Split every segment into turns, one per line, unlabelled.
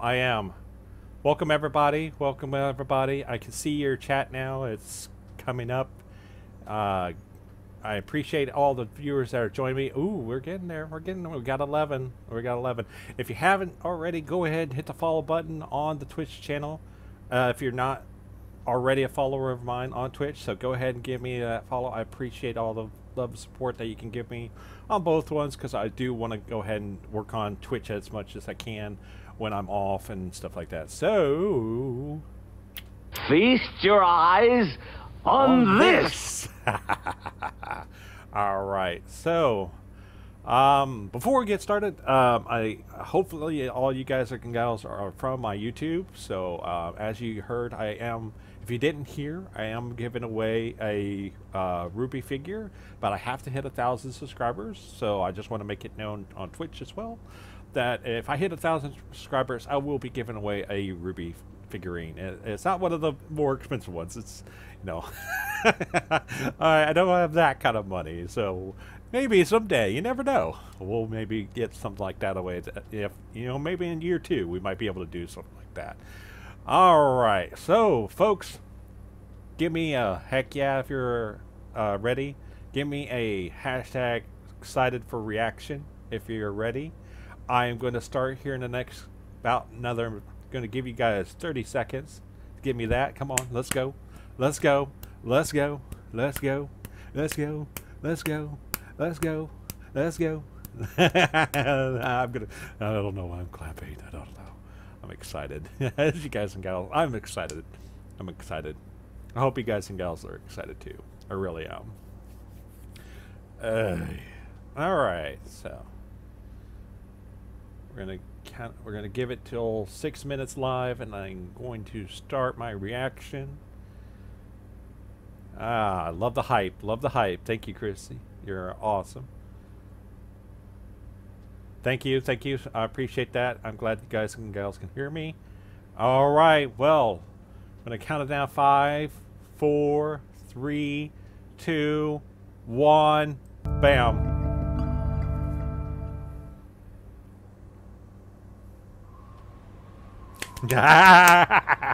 I am. Welcome everybody. Welcome everybody. I can see your chat now. It's coming up. I appreciate all the viewers that are joining me. Ooh, we're getting there. We're getting there. We got 11. We got 11. If you haven't already, go ahead and hit the follow button on the Twitch channel. If you're not already a follower of mine on Twitch, so go ahead and give me that follow. I appreciate all the love and support that you can give me on both ones, because I do want to go ahead and work on Twitch as much as I can when I'm off and stuff like that. So
feast your eyes on this.
All right, so before we get started, hopefully all you guys and gals are from my YouTube. So as you heard, I am, if you didn't hear, I am giving away a RWBY figure, but I have to hit 1,000 subscribers. So I just want to make it known on Twitch as well that if I hit 1,000 subscribers, I will be giving away a RWBY figurine. It's not one of the more expensive ones. It's, you know, I don't have that kind of money. So maybe someday, you never know, we'll maybe get something like that away. If, you know, maybe in year 2, we might be able to do something like that. All right, so folks, give me a heck yeah if you're ready. Give me a hashtag excited for reaction if you're ready. I am going to start here in the next about another, going to give you guys 30 seconds. Give me that. Come on, let's go. Let's go. Let's go. Let's go. Let's go. Let's go. Let's go. Let's go. I don't know why I'm clapping. I don't know. I'm excited. As you guys and gals, I'm excited. I'm excited. I hope you guys and gals are excited too. I really am. All right, so we're gonna give it till 6 minutes live, and I'm going to start my reaction. I love the hype. Love the hype. Thank you, Chrissy. You're awesome. Thank you. Thank you. I appreciate that. I'm glad you guys and gals can hear me. All right. Well, I'm going to count it down. 5, 4, 3, 2, 1. Bam.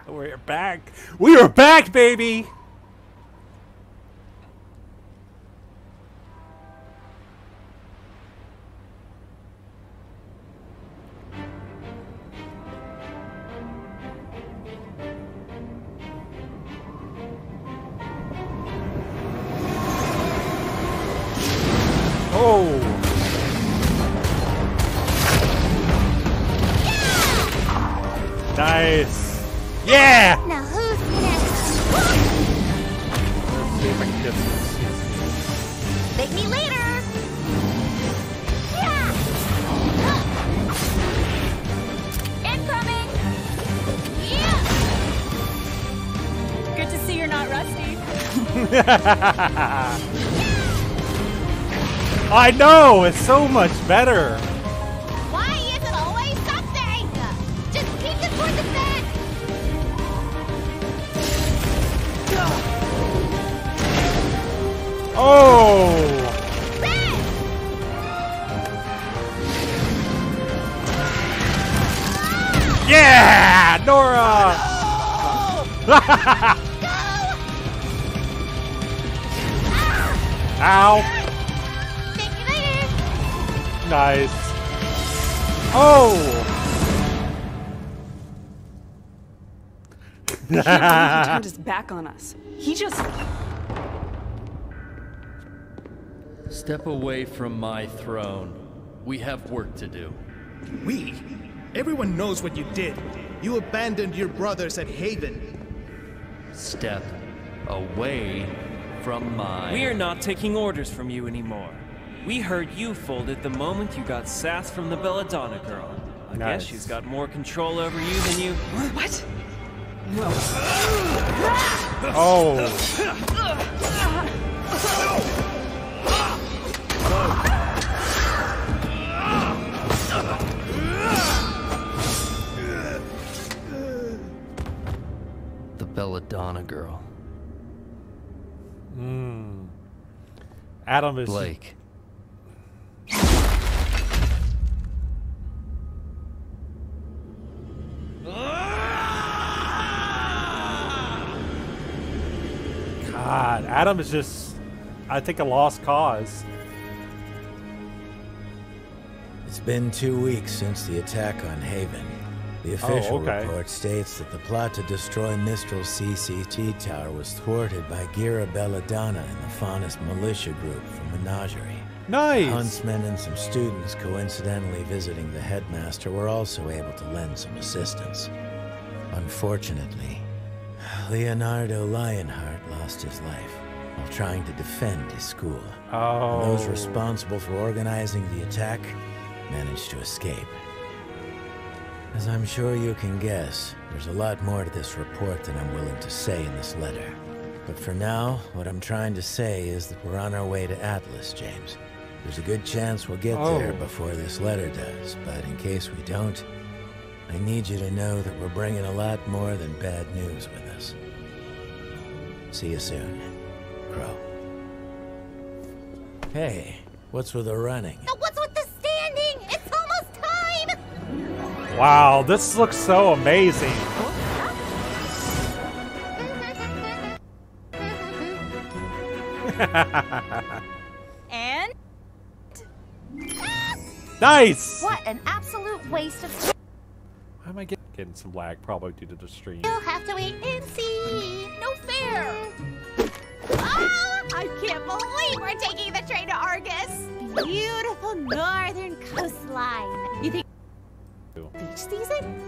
We're back. We are back, baby. Oh. Yeah! Nice. Yeah!
Now who's next?
Let's see if I can get this.
Thank me later. Yeah! Incoming. Yeah! Good to see you're not rusty.
I know, it's so much better.
Why is it always something? Just keep it toward the fence.
Oh!
Fence!
Yeah! Nora! Ow!
Thank you later.
Nice. Oh!
I can't believe he turned his back on us. He just...
Step away from my throne. We have work to do.
We? Everyone knows what you did. You abandoned your brothers at Haven.
Step away from my...
We are not taking orders from you anymore. We heard you folded the moment you got sass from the Belladonna girl. I guess she's got more control over you than you...
What?
Oh!
The Belladonna girl.
Adam is...
Blake.
God, Adam is just, I think, a lost cause.
It's been 2 weeks since the attack on Haven. The official report states that the plot to destroy Mistral's CCT tower was thwarted by Gira Belladonna and the Faunus militia group from Menagerie.
Nice!
Huntsmen and some students coincidentally visiting the headmaster were also able to lend some assistance. Unfortunately, Leonardo Lionheart lost his life while trying to defend his school.
Oh.
And those responsible for organizing the attack managed to escape. As I'm sure you can guess, there's a lot more to this report than I'm willing to say in this letter. But for now, what I'm trying to say is that we're on our way to Atlas, James. There's a good chance we'll get there before this letter does, but in case we don't, I need you to know that we're bringing a lot more than bad news with us. See you soon, Crow. Hey, what's with the running?
What's with the standing? It's almost time!
Wow, this looks so amazing.
And...
Nice!
What an absolute waste of...
Why am I getting some lag? Probably due to the stream.
You'll have to wait and see. No fair. Oh, I can't believe we're taking the train to Argus. Beautiful northern coastline. You think beach season?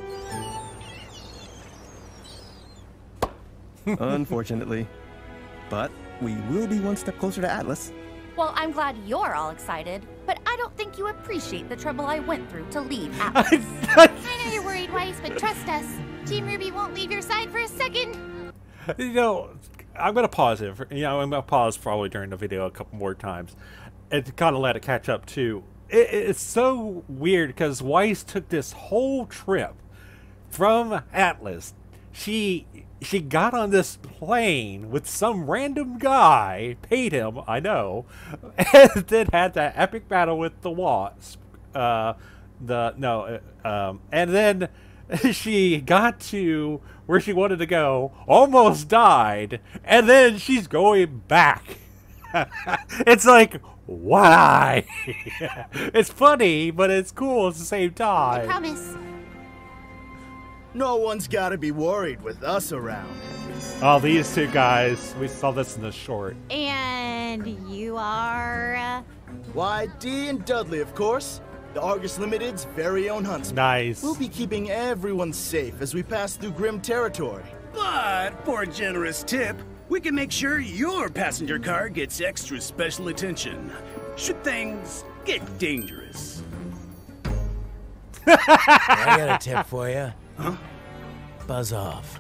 Unfortunately. But we will be one step closer to Atlas.
Well, I'm glad you're all excited, but I don't think you appreciate the trouble I went through to leave Atlas.
I know you're worried, Weiss, but trust us. Team RWBY won't leave your side for a second.
You know, I'm gonna pause it. I'm gonna pause probably during the video a couple more times, and to kind of let it catch up too. It's so weird because Weiss took this whole trip from Atlas. She got on this plane with some random guy, paid him, I know, and then had that epic battle with the Wasp. And then she got to where she wanted to go, almost died, and then she's going back. It's like, why? It's funny, but it's cool at the same time.
I promise.
No one's gotta be worried with us around.
Oh, these two guys. We saw this in the short.
And you are...
Why, Dee and Dudley, of course. The Argus Limited's very own huntsman.
Nice.
We'll be keeping everyone safe as we pass through grim territory.
But for a generous tip, we can make sure your passenger car gets extra special attention should things get dangerous.
I got a tip for you.
Huh?
Buzz off.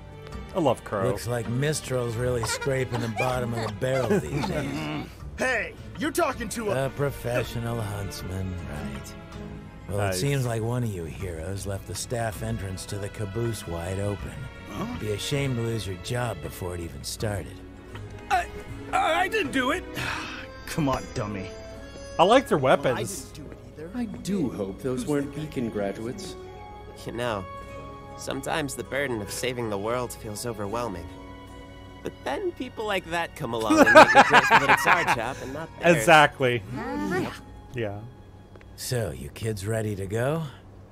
I love Crow.
Looks like Mistral's really scraping the bottom of the barrel these days.
Hey, you're talking to
a professional huntsman, right? Well,
Nice.
It seems like one of you heroes left the staff entrance to the caboose wide open.
Huh?
Be a shame to lose your job before it even started.
I didn't do it.
Come on, dummy.
I like their
Well,
weapons.
I didn't do it either.
I do hope those weren't Beacon graduates.
You know, sometimes the burden of saving the world feels overwhelming. But then people like that come along and make me grateful that it's our job and not theirs.
Exactly. Yeah.
So, you kids ready to go?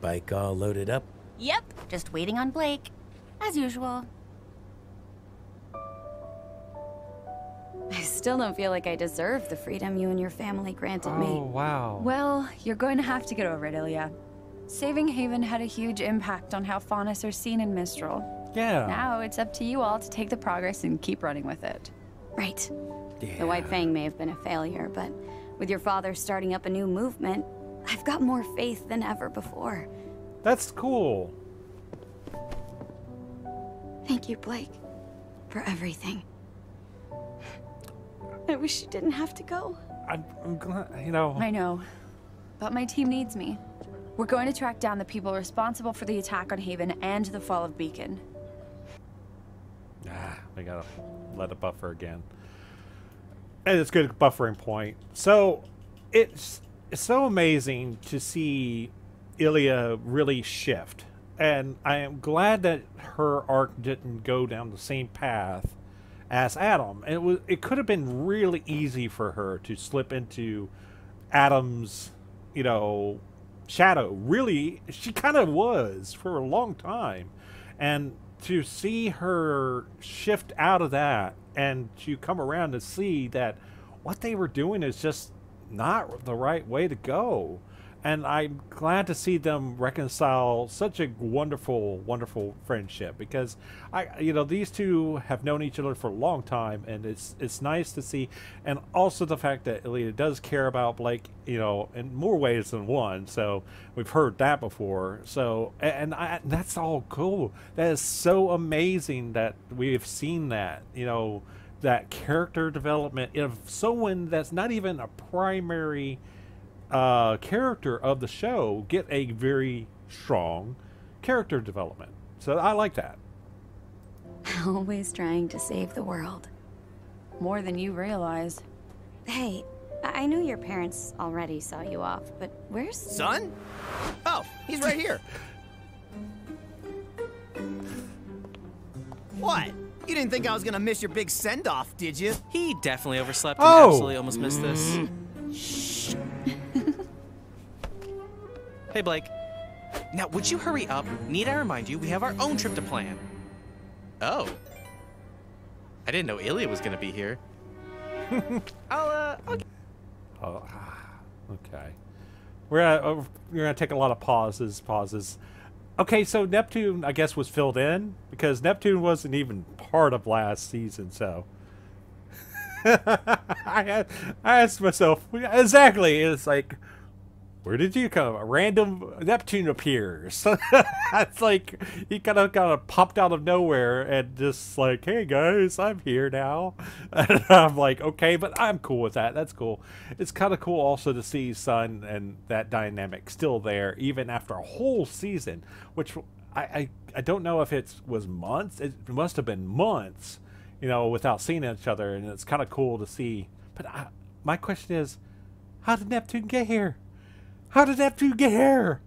Bike all loaded up?
Yep, just waiting on Blake, as usual.
I still don't feel like I deserve the freedom you and your family granted me.
Oh, wow.
Well, you're going to have to get over it, Ilya. Saving Haven had a huge impact on how Faunus are seen in Mistral.
Yeah.
Now it's up to you all to take the progress and keep running with it.
Right.
Yeah.
The White Fang may have been a failure, but with your father starting up a new movement, I've got more faith than ever before.
That's cool.
Thank you, Blake, for everything. I wish you didn't have to go.
I'm glad, you know.
I know, but my team needs me. We're going to track down the people responsible for the attack on Haven and the fall of Beacon.
I gotta let it buffer again. And it's good buffering point. So it's so amazing to see Ilya really shift. And I am glad that her arc didn't go down the same path as Adam. And it could have been really easy for her to slip into Adam's, you know, shadow. Really, she kind of was for a long time. And to see her shift out of that and to come around to see that what they were doing is just not the right way to go. And I'm glad to see them reconcile such a wonderful, wonderful friendship, because you know, these two have known each other for a long time, and it's nice to see, and also the fact that Elena does care about Blake, you know, in more ways than one. So we've heard that before. So and that's all cool. That is so amazing that we've seen that, you know, that character development of someone that's not even a primary character of the show get a very strong character development. So I like that.
Always trying to save the world.
More than you realize.
Hey, I knew your parents already saw you off, but where's...
Son? Oh, he's right here. What? You didn't think I was gonna miss your big send-off, did you?
He definitely overslept
Oh!
and absolutely almost missed this.
Shh.
Hey, Blake. Now, would you hurry up? Need I remind you, we have our own trip to plan. Oh. I didn't know Ilya was gonna be here. I'll
okay. We're gonna take a lot of pauses. Okay, so Neptune, I guess, was filled in because Neptune wasn't even part of last season. So I asked myself exactly. It's like, where did you come? A random Neptune appears. It's like he kind of popped out of nowhere and just like, hey guys, I'm here now. And I'm like, okay, but I'm cool with that. That's cool. It's kind of cool also to see Sun and that dynamic still there even after a whole season, which I don't know if it was months. It must have been months, you know, without seeing each other, and it's kind of cool to see. But my question is, how did Neptune get here? How did Neptune get here?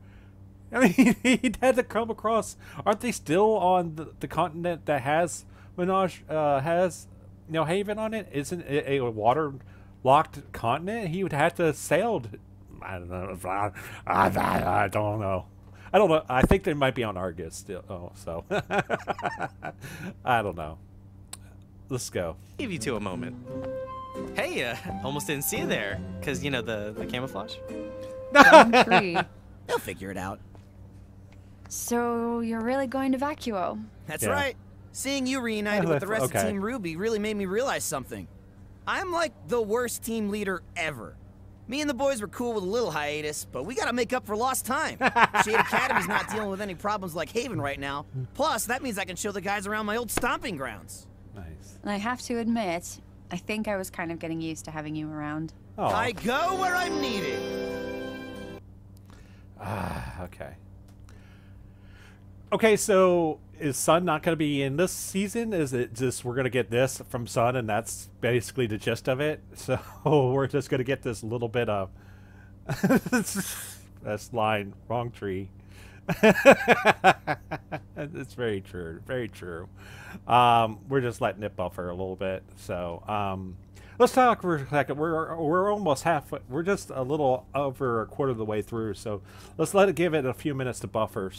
I mean, he had to come across. Aren't they still on the continent that has has, you know, Haven on it? Isn't it a water-locked continent? He would have to sail. I don't know. I don't know. I don't know. I think they might be on Argus still. Oh, so I don't know. Let's go.
give you two a moment. Hey, almost didn't see you there, because, you know, the camouflage.
They'll figure it out.
So you're really going to Vacuo?
That's right. Seeing you reunited with the rest of Team RWBY really made me realize something. I'm like the worst team leader ever. Me and the boys were cool with a little hiatus, but we gotta make up for lost time. Shade Academy's not dealing with any problems like Haven right now. Plus, that means I can show the guys around my old stomping grounds.
Nice.
And I have to admit, I think I was kind of getting used to having you around.
Oh.
I go where I'm needed.
Okay. Okay, so is Sun not going to be in this season? Is it just we're going to get this from Sun and that's basically the gist of it? So we're just going to get this little bit of... That's line, wrong tree. It's very true, very true. We're just letting it buffer a little bit. So let's talk for a second. We're almost halfway. We're just a little over a quarter of the way through. So let's give it a few minutes to buffer.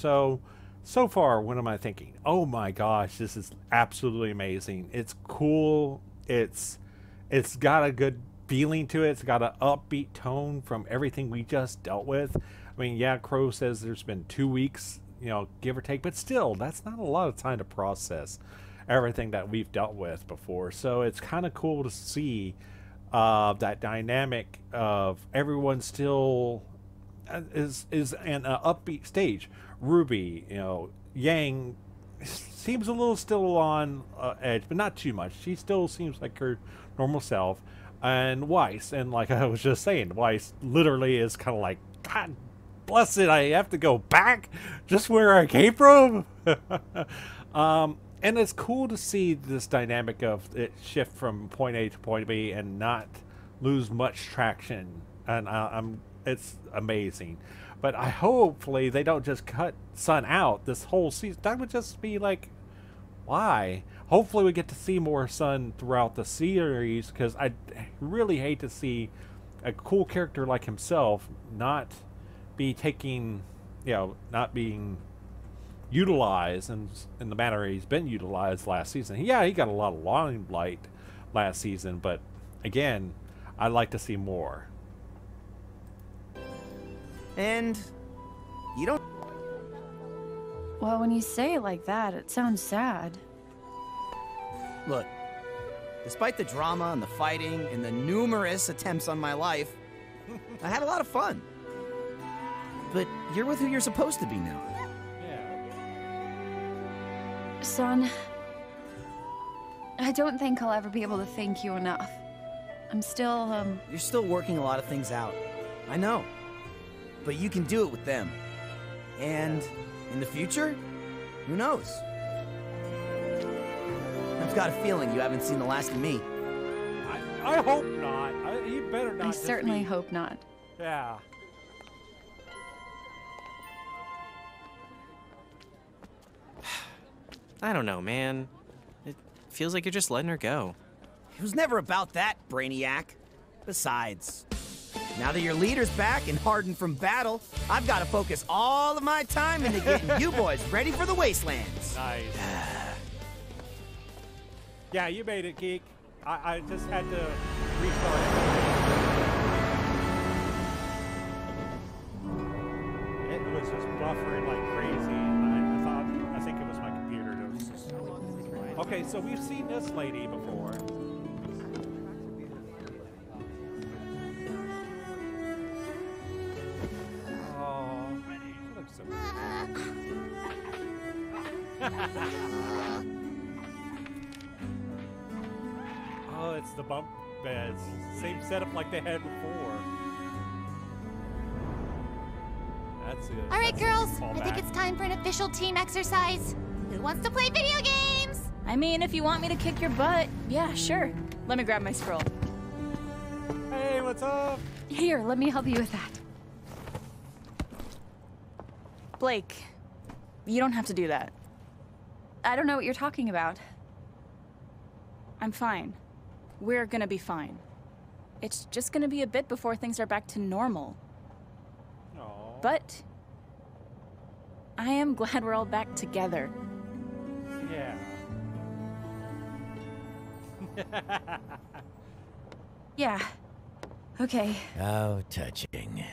So far, what am I thinking? Oh my gosh, this is absolutely amazing. It's cool. It's got a good feeling to it. It's got an upbeat tone from everything we just dealt with. I mean, yeah, Crow says there's been 2 weeks, you know, give or take, but still, that's not a lot of time to process everything that we've dealt with before. So it's kind of cool to see that dynamic of everyone still is in an upbeat stage. RWBY, you know, Yang seems a little still on edge, but not too much. She still seems like her normal self. And Weiss, and like I was just saying, Weiss literally is kind of like, God bless it, I have to go back just where I came from. And it's cool to see this dynamic of it shift from point A to point B and not lose much traction. And it's amazing. But hopefully they don't just cut Sun out this whole season. That would just be like why? Hopefully we get to see more Sun throughout the series, because I really hate to see a cool character like himself not be taking, not being utilized in the manner he's been utilized last season. Yeah, he got a lot of limelight last season, but again, I'd like to see more.
And you don't...
Well, when you say it like that, it sounds sad.
Look, despite the drama and the fighting and the numerous attempts on my life, I had a lot of fun. But you're with who you're supposed to be now.
Son, I don't think I'll ever be able to thank you enough. I'm still,
You're still working a lot of things out. I know. But you can do it with them. And in the future, who knows? I've got a feeling you haven't seen the last of me.
I hope not. You better not.
I certainly hope not.
Yeah.
I don't know, man. It feels like you're just letting her go.
It was never about that, Brainiac. Besides, now that your leader's back and hardened from battle, I've got to focus all of my time into getting you boys ready for the wastelands.
Nice. Yeah, you made it, Geek. I just had to restart it. It was just buffering like crazy. I think it was my computer. That was just... Okay, so we've seen this lady before. Oh, she looks so Oh, it's the bump beds. Same setup like they had before. That's it.
All right, girls. I
Fallback.
think it's time for an official team exercise. Who wants to play video games?
I mean, if you want me to kick your butt, yeah, sure. Let me grab my scroll.
Hey, what's up?
Here, let me help you with that.
Blake, you don't have to do that.
I don't know what you're talking about.
I'm fine. We're gonna be fine. It's just gonna be a bit before things are back to normal.
Aww.
But I am glad we're all back together.
Yeah.
Yeah. Okay.
How touching.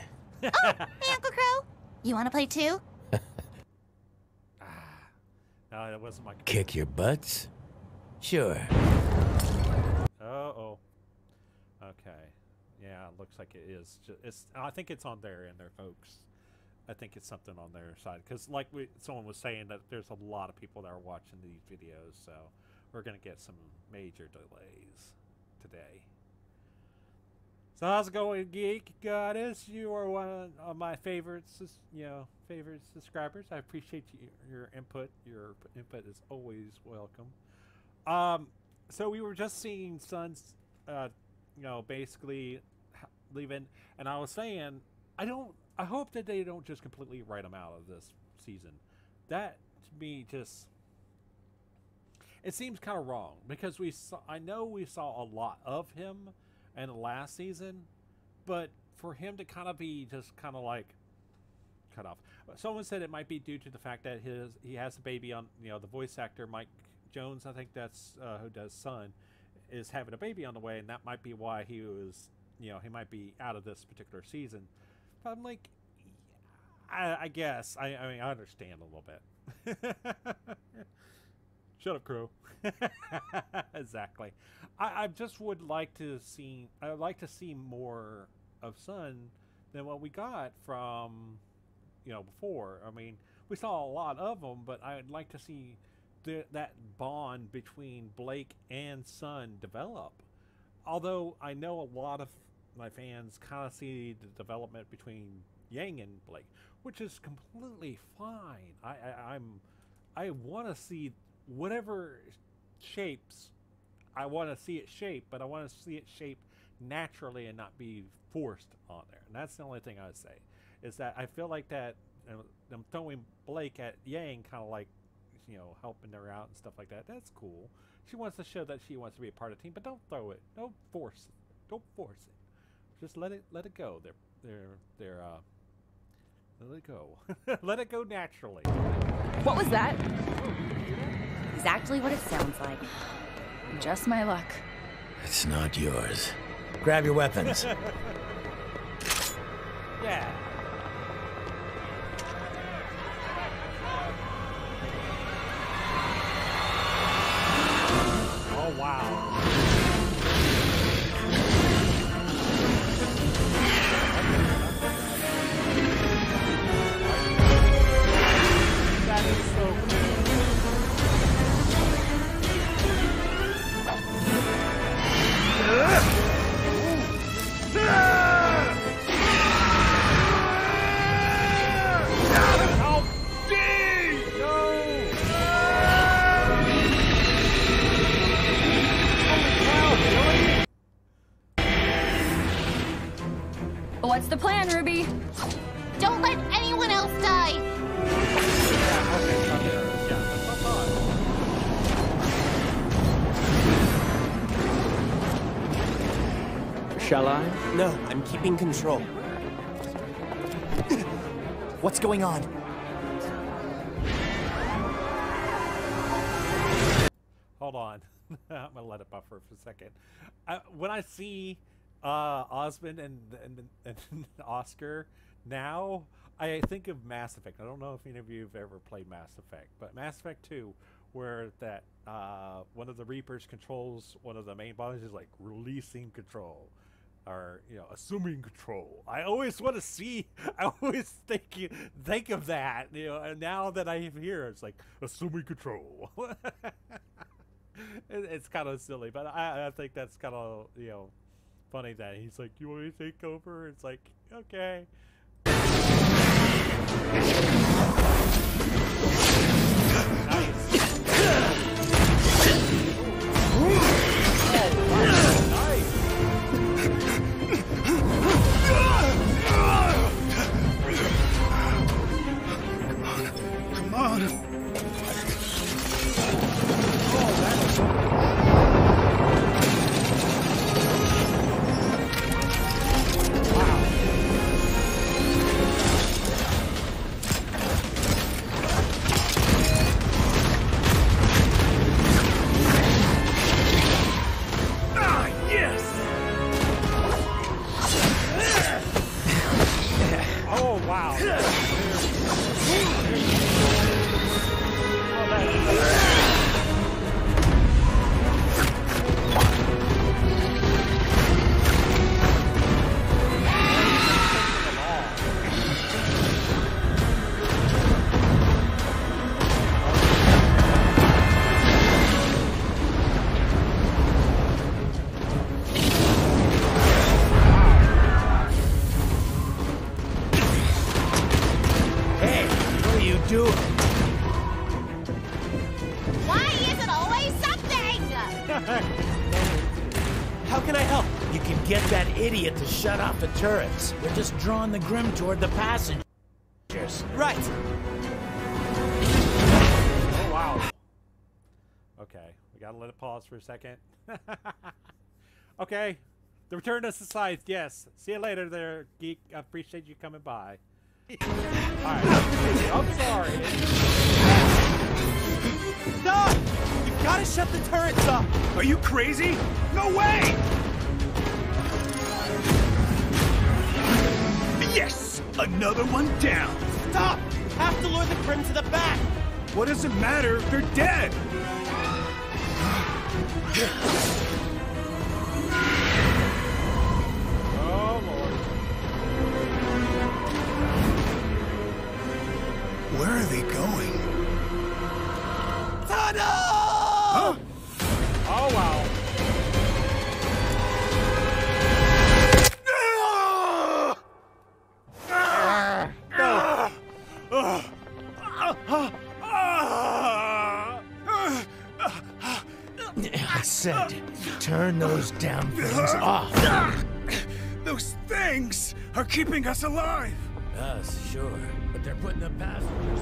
Oh, hey, Uncle Crow. You want to play too?
No, that wasn't my computer.
Kick your butts? Sure.
Uh-oh. Okay. Yeah, it looks like it is. I think it's on there in there, folks. I think it's something on their side. Because like someone was saying that there's a lot of people that are watching these videos, so we're going to get some major delays today. So how's it going, Geek Goddess? You are one of my favorites, favorite subscribers. I appreciate your input. Your input is always welcome. So we were just seeing Sun's, basically leaving, and I was saying, I hope that they don't just completely write him out of this season. That to me just, it seems kind of wrong because I know we saw a lot of him in the last season, but for him to kind of be just kind of like cut off. Someone said it might be due to the fact that he has a baby on, the voice actor Mike Jones, I think that's who does Sun, is having a baby on the way, and that might be why he was, he might be out of this particular season. But I'm like, I guess I mean I understand a little bit. Shut up, Crow. Exactly. I just would like to see. I would like to see more of Sun than what we got from, before. I mean, we saw a lot of them, but I'd like to see that bond between Blake and Sun develop. Although I know a lot of my fans kind of see the development between Yang and Blake, which is completely fine. I want to see whatever shapes. I want to see it shape, but I want to see it shape naturally and not be forced on there. And that's the only thing I would say, is that I feel like that them throwing Blake at Yang kind of like you know, helping her out and stuff like that. That's cool. She wants to show that she wants to be a part of the team, but don't throw it. Don't force it. Don't force it. Just let it go. Let it go. Let it go naturally.
What was that?
Exactly what it sounds like.
Just my luck.
It's not yours. Grab your weapons.
Yeah. Oh, wow. That is so cool.
What's the plan, Ruby?
Don't let anyone else die!
Shall I? No, I'm keeping control.
What's going on?
Hold on. I'm gonna let it buffer for a second. When I see Osmond and Oscar now, I think of Mass Effect. I don't know if any of you have ever played Mass Effect, but Mass Effect 2, where that one of the Reapers controls one of the main bodies, is like releasing control, or assuming control. I always want to see. I always think of that. And now that I hear, it's like assuming control. It's kind of silly, but I think that's kind of funny that he's like, "You want me to take over?" It's like, okay.
Come on.
Why is it always something?
How can I help? You can get that idiot to shut off the turrets. We're just drawing the Grim toward the passengers.
Right.
Oh, wow. Okay, we gotta let it pause for a second. Okay, the return to society, yes. See you later there, geek. I appreciate you coming by. Alright, I'm sorry.
Stop! You've got to shut the turrets off! Are you crazy? No way! Yes! Another one down!
Stop! Have to lure the Grim to the back!
What does it matter? They're dead!
Oh, Lord.
Where are they going?
Tunnel!
Huh?
Oh, wow.
I said, turn those damn things off.
Those things are keeping us alive!
Us, sure. But they're putting the passengers...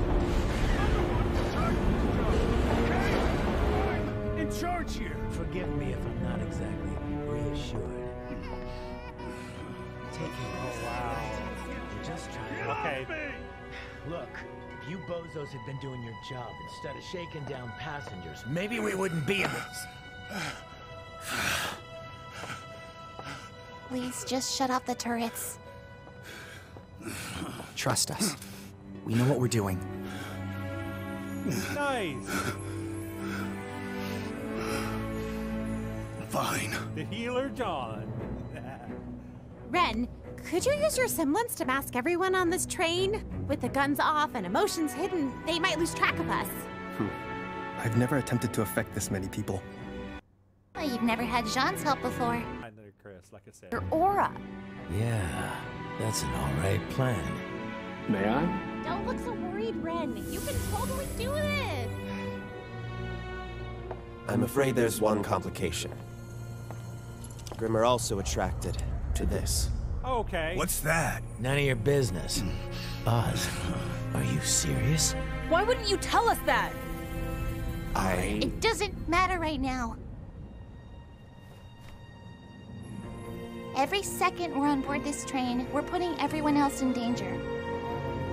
charge here.
Forgive me if I'm not exactly reassured.
Oh, wow.
We're just trying.
Okay.
Look, if you bozos had been doing your job instead of shaking down passengers, maybe we wouldn't be in this.
Please, just shut off the turrets.
Trust us. We know what we're doing.
Nice.
Fine.
The healer John.
Ren, could you use your semblance to mask everyone on this train? With the guns off and emotions hidden, they might lose track of us.
I've never attempted to affect this many people.
Well, you've never had Jean's help before.
I know, Chris, like I said.
Your aura.
Yeah, that's an alright plan.
May I?
Don't look so worried, Ren. You can totally do this.
I'm afraid there's one complication. Grimm are also attracted to this.
Okay.
What's that?
None of your business. Oz, are you serious?
Why wouldn't you tell us that?
It doesn't matter right now. Every second we're on board this train, we're putting everyone else in danger.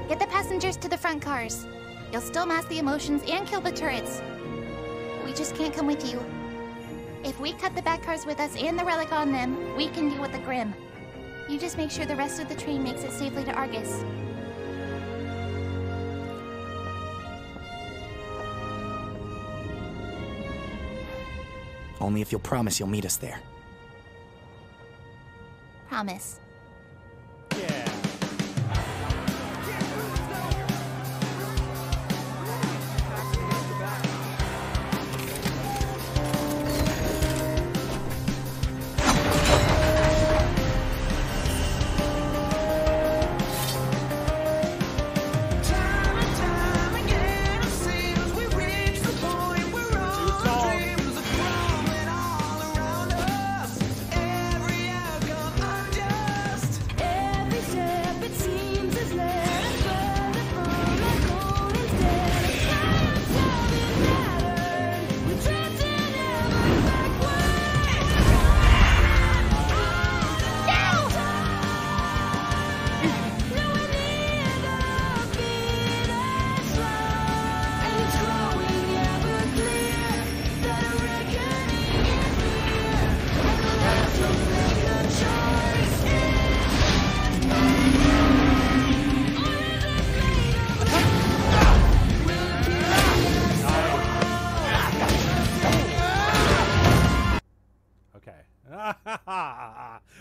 Get the passengers to the front cars. You'll still mask the emotions and kill the turrets. We just can't come with you. If we cut the back cars with us and the relic on them, we can deal with the Grimm. You just make sure the rest of the train makes it safely to Argus.
Only if you'll promise you'll meet us there.
Promise.
Yeah.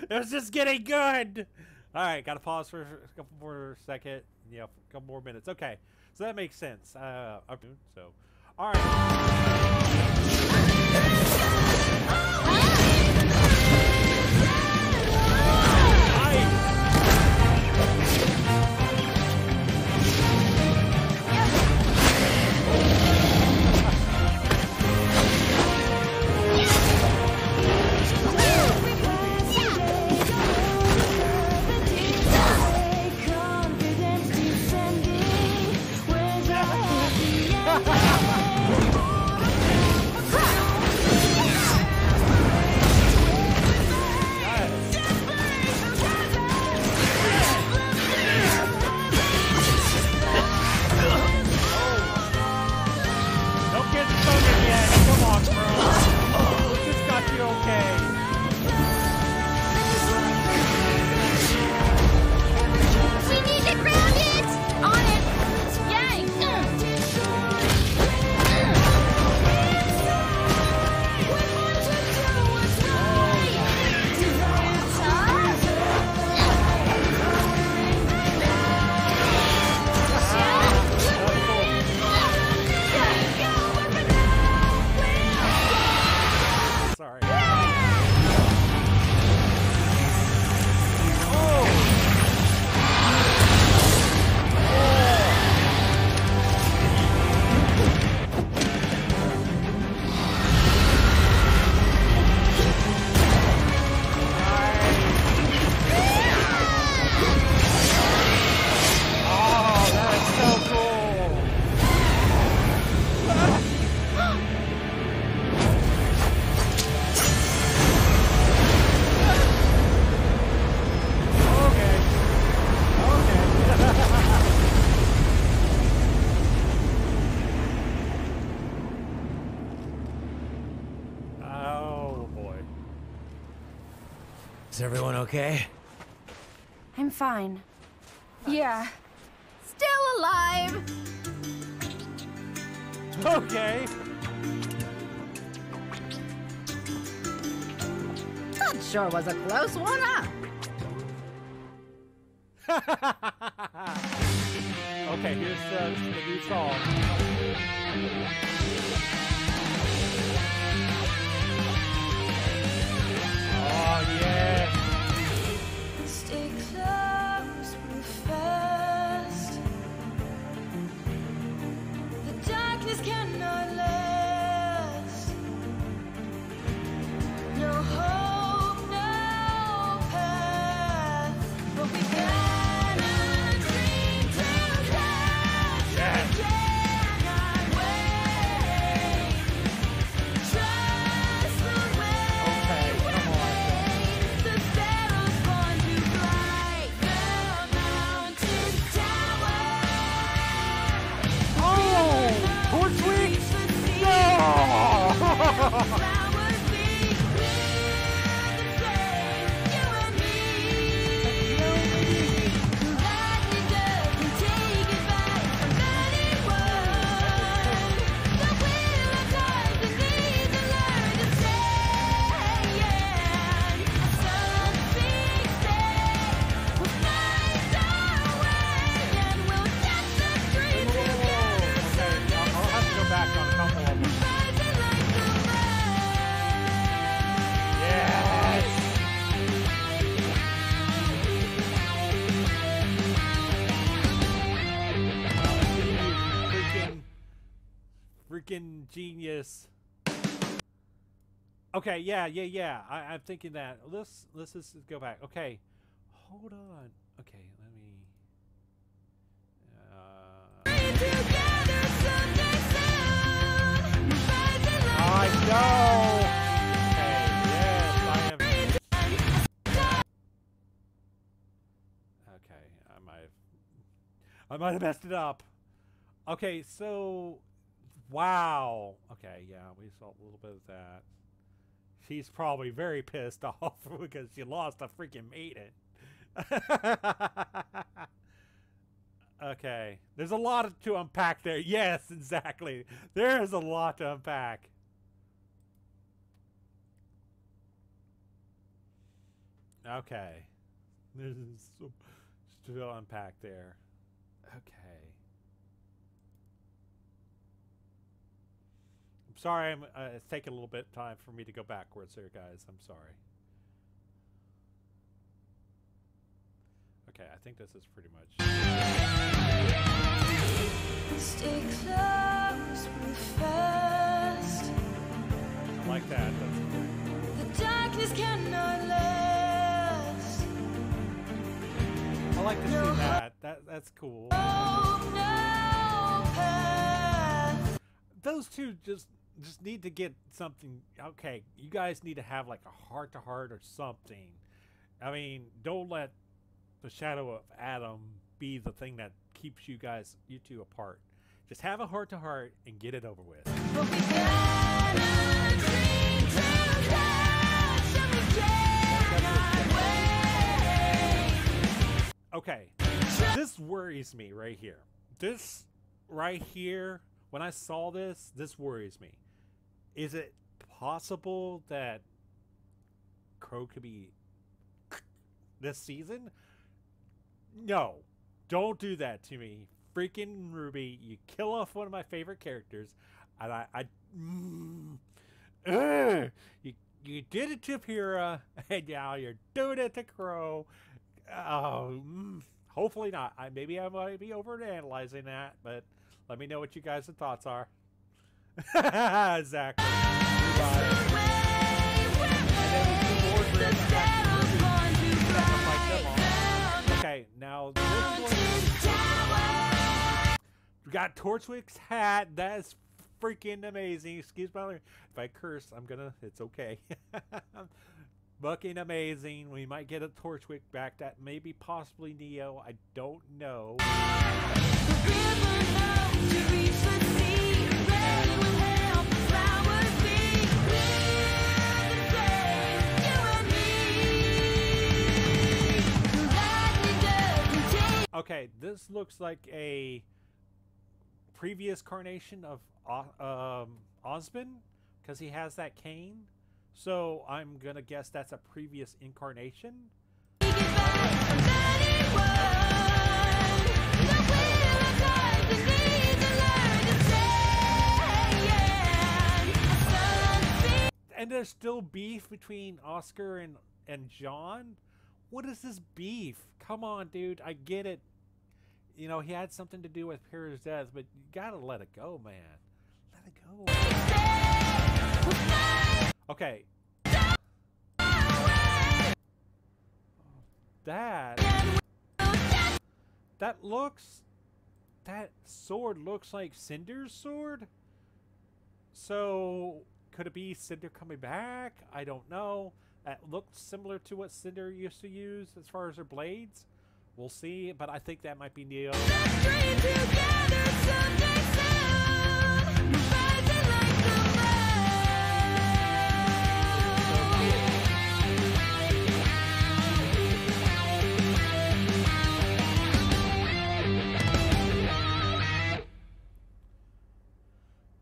It was just getting good. All right, got to pause for a couple more seconds. Yeah, a couple more minutes. Okay, so that makes sense. So, all
Is everyone okay?
I'm fine. Yeah.
Still alive!
Okay.
That sure was a close one, huh?
Okay, here's the new song. Oh, yeah.
Stay close, move fast. The darkness cannot last. No hope, no path. But we got a dream to catch.
Yes.
We cannot wait. Trust the way.
Okay, come on.
The battle's born to fly. The mountain tower.
Oh! Torch Week? No!
Flowers be clear the flame. You and me. Lightning doesn't take advice from anyone. The wheel of time that needs to learn to stay. Sun seeks day. We'll find our way and we'll get the dream together someday.
I'll have to go back on a couple of them.
Rising like the
Yes! Freaking genius. Okay, yeah. I'm thinking that. Let's just go back. Okay, hold on. Okay, let me. I know. Okay, yes, I am. Okay, I might have messed it up. Okay, so wow. Okay, yeah, we saw a little bit of that. She's probably very pissed off because she lost a freaking maiden. Okay, there's a lot to unpack there. Yes, exactly. There is a lot to unpack. Okay, there's so much to unpack there. Okay. I'm sorry, it's taking a little bit of time for me to go backwards there, guys. I'm sorry. Okay, I think this is pretty much.
Stay close, move fast.
I like that. That's good.
The darkness cannot last.
I like to see that. That's cool.
No path.
Those two just need to get something. Okay, you guys need to have like a heart-to-heart or something. I mean, don't let the shadow of Adam be the thing that keeps you two apart. Just have a heart-to-heart and get it over with.
But we got a dream to catch, and we cannot wait.
Okay, this worries me right here. This right here, when I saw this worries me. Is it possible that Crow could be this season? No, don't do that to me. Freaking RWBY, you kill off one of my favorite characters, and you did it to Pyrrha, and now you're doing it to Crow. Hopefully not. Maybe I might be overanalyzing that, but let me know what you guys' thoughts are. Exactly. Okay, now this one. We got Torchwick's hat. That's freaking amazing. Excuse my language. If I curse, it's okay. Fucking amazing. We might get a Torchwick back. That may be possibly Neo. I don't know. Okay, this looks like a previous carnation of Osmond, because he has that cane. So I'm gonna guess that's a previous incarnation. And there's still beef between Oscar and John? What is this beef? Come on, dude. I get it. You know, he had something to do with Pyrrha's death, but you gotta let it go, man. Let it go. Okay. That sword looks like Cinder's sword? So, could it be Cinder coming back? I don't know. That looked similar to what Cinder used to use as far as her blades. We'll see, but I think that might be Neo.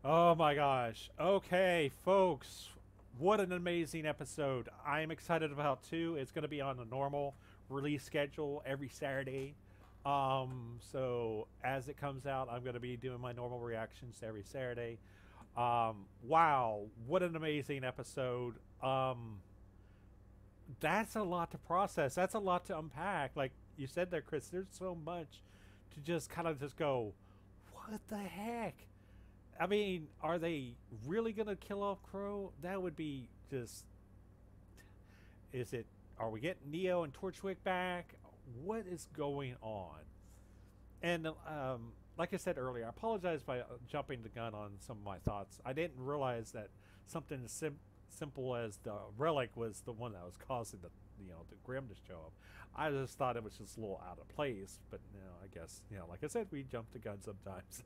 Oh my gosh. Okay, folks. What an amazing episode. I'm excited about 2. It's going to be on the normal release schedule every Saturday. So as it comes out, I'm going to be doing my normal reactions every Saturday. Wow, what an amazing episode. That's a lot to process. That's a lot to unpack. Like you said there, Chris, there's so much to just kind of just go, what the heck? I mean, are they really going to kill off Crow? That would be just... Are we getting Neo and Torchwick back? What is going on? And like I said earlier, I apologize by jumping the gun on some of my thoughts. I didn't realize that something as simple as the relic was the one that was causing the Grim to show up. I just thought it was just a little out of place, but I guess like I said, we jump the gun sometimes.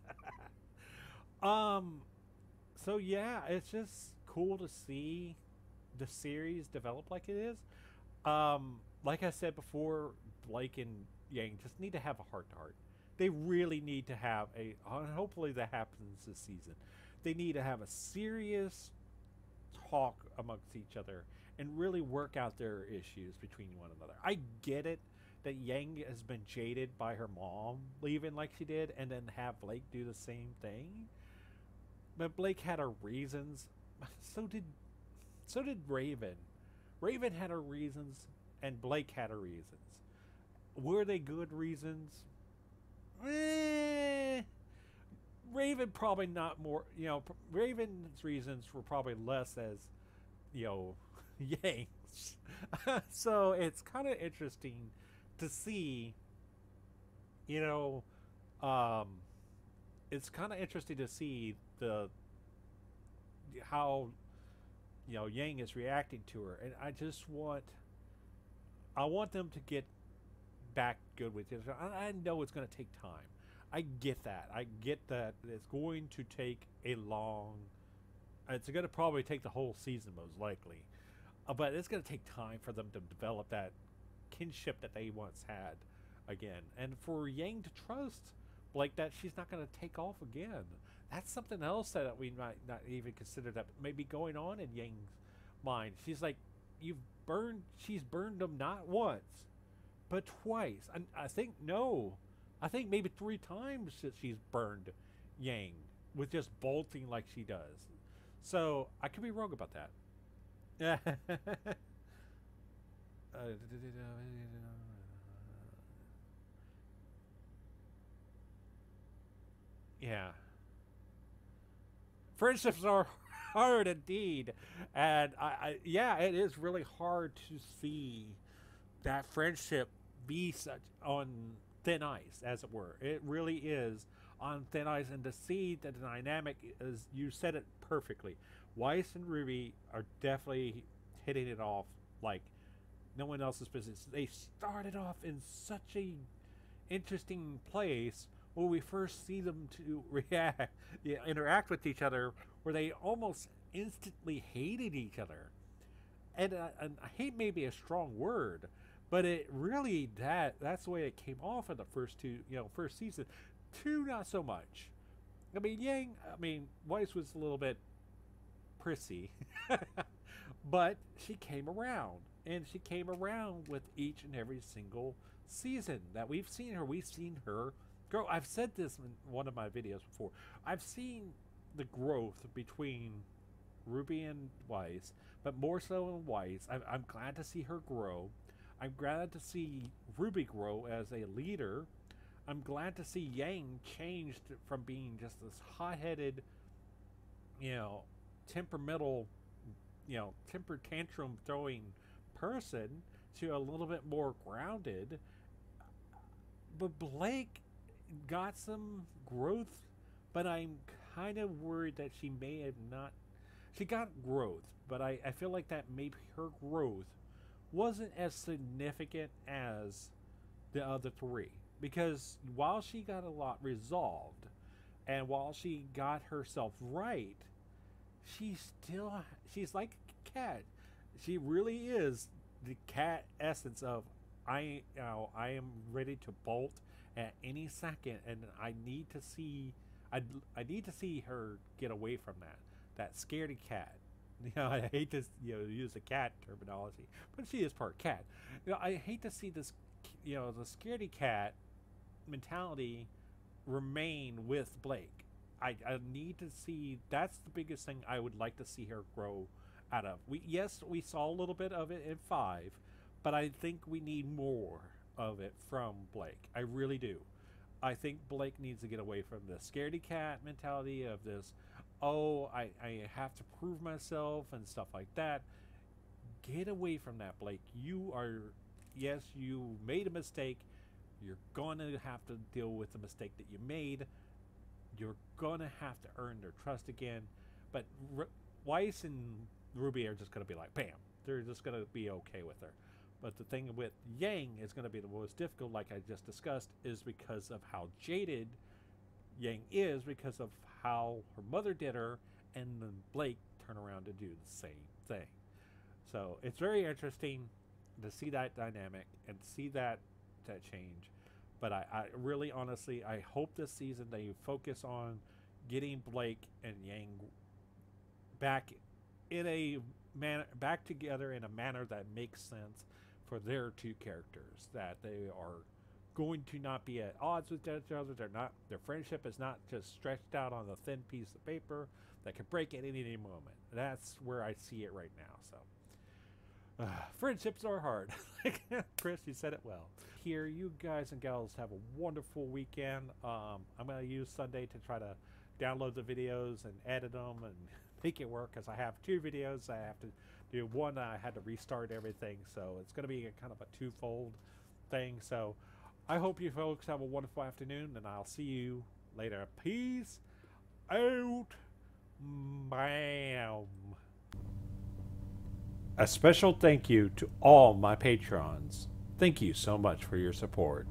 So yeah, it's just cool to see the series develop like it is. Like I said before, Blake and Yang just need to have a heart-to-heart. They really need to have and hopefully that happens this season. They need to have a serious talk amongst each other and really work out their issues between one another. I get it that Yang has been jaded by her mom leaving like she did, and then have Blake do the same thing. But Blake had her reasons. So did Raven. Raven had her reasons, and Blake had her reasons. Were they good reasons? Raven probably not more. Raven's reasons were probably less as, Yang's. So it's kind of interesting to see. It's kind of interesting to see how Yang is reacting to her, and I want them to get back good with each other. I know it's going to take time. I get that. I get that it's going to take it's going to probably take the whole season most likely, but it's going to take time for them to develop that kinship that they once had again, and for Yang to trust Blake that she's not going to take off again. That's something else that we might not even consider that may be going on in Yang's mind. She's like, she's burned him not once, but twice. I think maybe 3 times that she's burned Yang with just bolting like she does. So I could be wrong about that. Yeah. Friendships are hard indeed. And yeah, it is really hard to see that friendship be such on thin ice, as it were. It really is on thin ice, and to see that the dynamic is, you said it perfectly. Weiss and RWBY are definitely hitting it off like no one else's business. They started off in such a interesting place when we first see them to interact with each other, where they almost instantly hated each other. And hate may be a strong word, But it really, that's the way it came off in the first first season. 2, not so much. I mean, Yang, Weiss was a little bit prissy, but she came around, and she came around with each and every single season that we've seen her. We've seen her grow. I've said this in one of my videos before. I've seen the growth between Ruby and Weiss, but more so in Weiss. I'm glad to see her grow. I'm glad to see Ruby grow as a leader. I'm glad to see Yang changed from being just this hot-headed, temperamental, temper tantrum throwing person to a little bit more grounded. But Blake got some growth, but I'm kind of worried that she may have not. She got growth, but I feel like that maybe her growth wasn't as significant as the other 3. Because while she got a lot resolved, and while she got herself right, she's like a cat. She really is the cat essence of I am ready to bolt at any second, and I need to see her get away from that scaredy cat. I hate to use the cat terminology, but she is part cat. I hate to see this the scaredy cat mentality remain with Blake. I need to see, that's the biggest thing I would like to see her grow out of. We saw a little bit of it in 5, but I think we need more of it from Blake. I really do. I think Blake needs to get away from the scaredy cat mentality of this, I have to prove myself and stuff like that. Get away from that, Blake. Yes, you made a mistake. You're going to have to deal with the mistake that you made. You're going to have to earn their trust again. But Weiss and Ruby are just going to be like, bam. They're just going to be okay with her. But the thing with Yang is going to be the most difficult, like I just discussed, is because of how jaded Yang is, because of how her mother did her, and then Blake turn around to do the same thing. So it's very interesting to see that dynamic and see that change. But I really, honestly, I hope this season they focus on getting Blake and Yang back together in a manner that makes sense for their 2 characters, that they are going to not be at odds with each other. Their friendship is not just stretched out on a thin piece of paper that could break at any moment. That's where I see it right now. So friendships are hard. Chris, you said it well. Here, you guys and gals have a wonderful weekend. I'm going to use Sunday to try to download the videos and edit them and make it work, because I have 2 videos I have to do. One, I had to restart everything, so it's going to be kind of a twofold thing. So I hope you folks have a wonderful afternoon, and I'll see you later. Peace out. Bam. A special thank you to all my patrons. Thank you so much for your support.